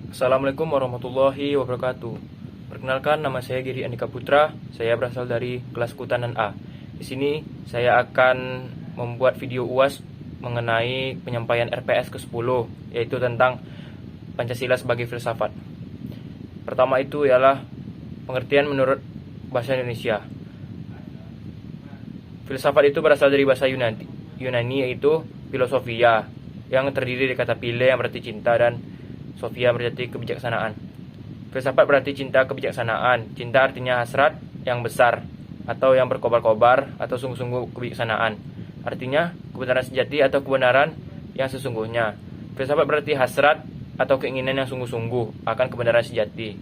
Assalamualaikum warahmatullahi wabarakatuh. Perkenalkan, nama saya Giri Andika Putra. Saya berasal dari kelas Kehutanan A. Di sini saya akan membuat video UAS mengenai penyampaian RPS ke-10, yaitu tentang Pancasila sebagai filsafat. Pertama itu ialah pengertian menurut bahasa Indonesia. Filsafat itu berasal dari bahasa Yunani yaitu filosofia, yang terdiri dari kata phile yang berarti cinta dan Sofia berarti kebijaksanaan. Filsafat berarti cinta kebijaksanaan. Cinta artinya hasrat yang besar atau yang berkobar-kobar atau sungguh-sungguh kebijaksanaan. Artinya kebenaran sejati atau kebenaran yang sesungguhnya. Filsafat berarti hasrat atau keinginan yang sungguh-sungguh akan kebenaran sejati.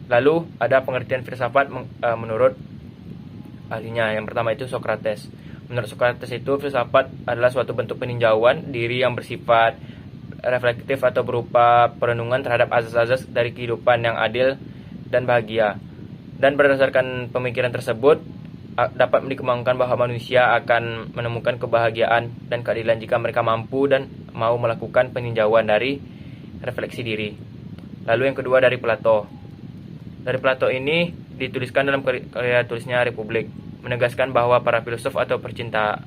Lalu ada pengertian filsafat menurut ahlinya. Yang pertama itu Socrates. Menurut Socrates itu filsafat adalah suatu bentuk peninjauan diri yang bersifat reflektif atau berupa perenungan terhadap azas-azas dari kehidupan yang adil dan bahagia. Dan berdasarkan pemikiran tersebut dapat dikembangkan bahwa manusia akan menemukan kebahagiaan dan keadilan jika mereka mampu dan mau melakukan peninjauan dari refleksi diri. Lalu yang kedua dari Plato. Dari Plato ini dituliskan dalam karya tulisnya Republik, menegaskan bahwa para filosof atau percinta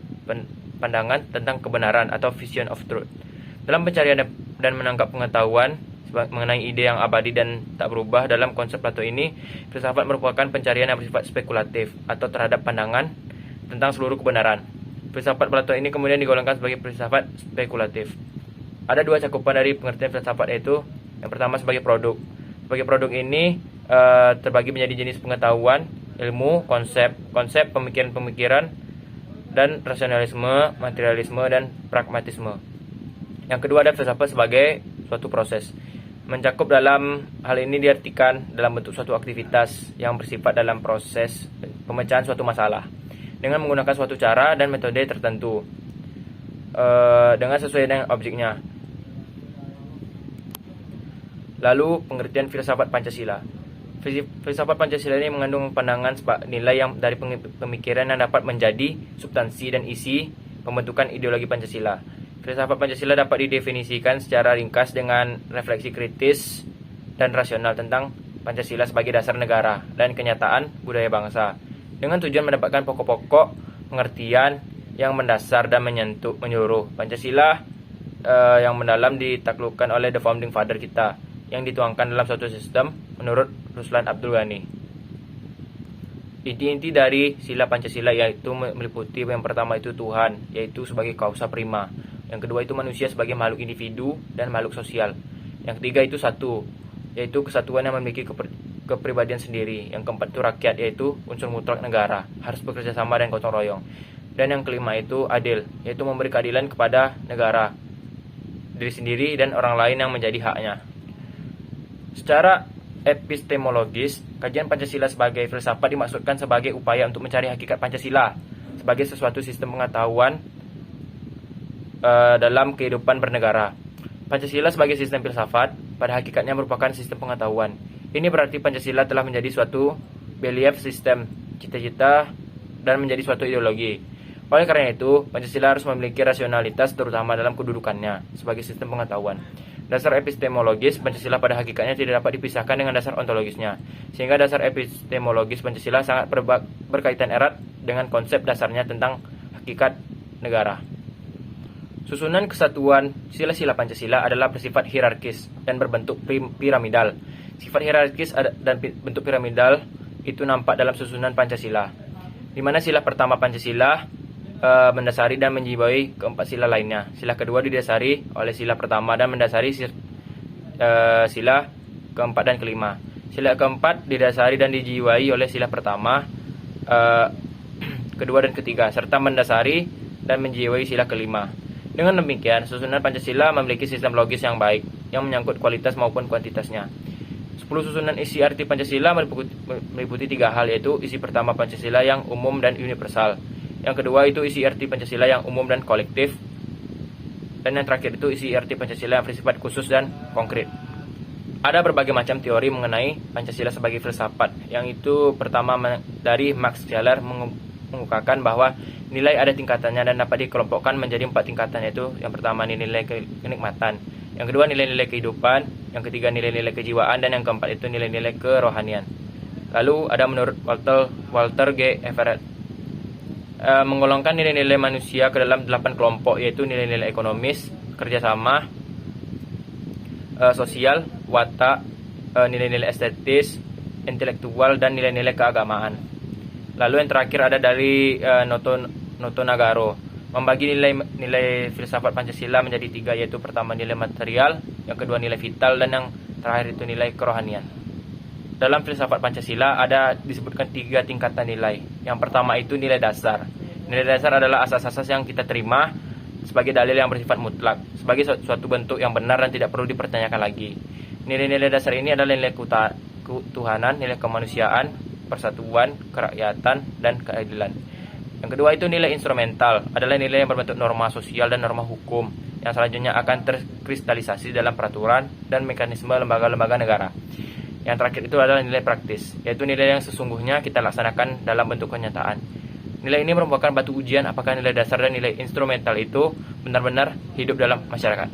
pandangan tentang kebenaran atau vision of truth. Dalam pencarian dan menangkap pengetahuan mengenai ide yang abadi dan tak berubah, dalam konsep Plato ini, filsafat merupakan pencarian yang bersifat spekulatif atau terhadap pandangan tentang seluruh kebenaran. Filsafat Plato ini kemudian digolongkan sebagai filsafat spekulatif. Ada dua cakupan dari pengertian filsafat, yaitu yang pertama sebagai produk. Sebagai produk ini terbagi menjadi jenis pengetahuan, ilmu, konsep, pemikiran-pemikiran, dan rasionalisme, materialisme, dan pragmatisme. Yang kedua ada filsafat sebagai suatu proses. Mencakup dalam hal ini diartikan dalam bentuk suatu aktivitas yang bersifat dalam proses pemecahan suatu masalah dengan menggunakan suatu cara dan metode tertentu dengan sesuai dengan objeknya. Lalu pengertian filsafat Pancasila. Filsafat Pancasila ini mengandung pandangan nilai yang dari pemikiran yang dapat menjadi substansi dan isi pembentukan ideologi Pancasila. Filsafat Pancasila dapat didefinisikan secara ringkas dengan refleksi kritis dan rasional tentang Pancasila sebagai dasar negara dan kenyataan budaya bangsa, dengan tujuan mendapatkan pokok-pokok pengertian yang mendasar dan menyeluruh. Pancasila yang mendalam ditaklukkan oleh the founding father kita, yang dituangkan dalam suatu sistem menurut Ruslan Abdul Ghani. Inti-inti dari sila Pancasila yaitu meliputi yang pertama itu Tuhan, yaitu sebagai kausa prima. Yang kedua itu manusia sebagai makhluk individu dan makhluk sosial. Yang ketiga itu satu, yaitu kesatuan yang memiliki kepribadian sendiri. Yang keempat itu rakyat, yaitu unsur mutlak negara, harus bekerja sama dan gotong royong. Dan yang kelima itu adil, yaitu memberi keadilan kepada negara, diri sendiri dan orang lain yang menjadi haknya. Secara epistemologis, kajian Pancasila sebagai filsafat dimaksudkan sebagai upaya untuk mencari hakikat Pancasila sebagai sesuatu sistem pengetahuan dalam kehidupan bernegara. Pancasila sebagai sistem filsafat pada hakikatnya merupakan sistem pengetahuan. Ini berarti Pancasila telah menjadi suatu belief system, cita-cita, dan menjadi suatu ideologi. Oleh karena itu, Pancasila harus memiliki rasionalitas terutama dalam kedudukannya sebagai sistem pengetahuan. Dasar epistemologis Pancasila pada hakikatnya tidak dapat dipisahkan dengan dasar ontologisnya, sehingga dasar epistemologis Pancasila sangat berkaitan erat dengan konsep dasarnya tentang hakikat negara. Susunan kesatuan sila-sila Pancasila adalah bersifat hierarkis dan berbentuk piramidal. Sifat hierarkis dan bentuk piramidal itu nampak dalam susunan Pancasila, di mana sila pertama Pancasila mendasari dan menjiwai keempat sila lainnya. Sila kedua didasari oleh sila pertama dan mendasari sila keempat dan kelima. Sila keempat didasari dan dijiwai oleh sila pertama, kedua dan ketiga, serta mendasari dan menjiwai sila kelima. Dengan demikian, susunan Pancasila memiliki sistem logis yang baik, yang menyangkut kualitas maupun kuantitasnya. 10 susunan isi arti Pancasila meliputi 3 hal, yaitu isi pertama Pancasila yang umum dan universal. Yang kedua itu isi arti Pancasila yang umum dan kolektif. Dan yang terakhir itu isi arti Pancasila yang bersifat khusus dan konkret. Ada berbagai macam teori mengenai Pancasila sebagai filsafat, yang itu pertama dari Max Scheler mengungkapkan bahwa nilai ada tingkatannya dan dapat dikelompokkan menjadi 4 tingkatan, yaitu yang pertama nilai kenikmatan, yang kedua nilai-nilai kehidupan, yang ketiga nilai-nilai kejiwaan, dan yang keempat itu nilai-nilai kerohanian. Lalu ada menurut Walter G. Everett, menggolongkan nilai-nilai manusia ke dalam 8 kelompok, yaitu nilai-nilai ekonomis, kerjasama, sosial, watak, nilai-nilai estetis, intelektual, dan nilai-nilai keagamaan. Lalu yang terakhir ada dari Noto Nagaro, membagi nilai filsafat Pancasila menjadi 3, yaitu pertama nilai material, yang kedua nilai vital, dan yang terakhir itu nilai kerohanian. Dalam filsafat Pancasila ada disebutkan 3 tingkatan nilai. Yang pertama itu nilai dasar. Nilai dasar adalah asas-asas yang kita terima sebagai dalil yang bersifat mutlak, sebagai suatu bentuk yang benar dan tidak perlu dipertanyakan lagi. Nilai-nilai dasar ini adalah nilai ketuhanan, nilai kemanusiaan, persatuan, kerakyatan, dan keadilan. Yang kedua itu nilai instrumental, adalah nilai yang berbentuk norma sosial dan norma hukum, yang selanjutnya akan terkristalisasi dalam peraturan dan mekanisme lembaga-lembaga negara. Yang terakhir itu adalah nilai praktis, yaitu nilai yang sesungguhnya kita laksanakan dalam bentuk kenyataan. Nilai ini merupakan batu ujian apakah nilai dasar dan nilai instrumental itu benar-benar hidup dalam masyarakat.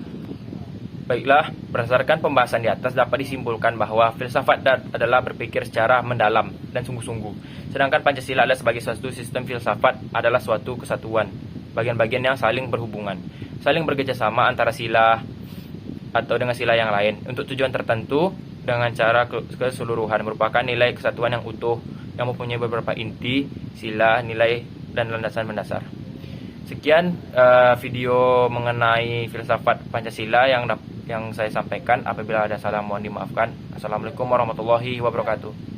Baiklah, berdasarkan pembahasan di atas dapat disimpulkan bahwa filsafat adalah berpikir secara mendalam dan sungguh-sungguh. Sedangkan Pancasila adalah sebagai suatu sistem filsafat adalah suatu kesatuan, bagian-bagian yang saling berhubungan, saling bekerjasama antara sila atau dengan sila yang lain untuk tujuan tertentu dengan cara keseluruhan, merupakan nilai kesatuan yang utuh yang mempunyai beberapa inti, sila, nilai, dan landasan mendasar. Sekian video mengenai filsafat Pancasila yang saya sampaikan. Apabila ada salah mohon dimaafkan. Assalamualaikum warahmatullahi wabarakatuh.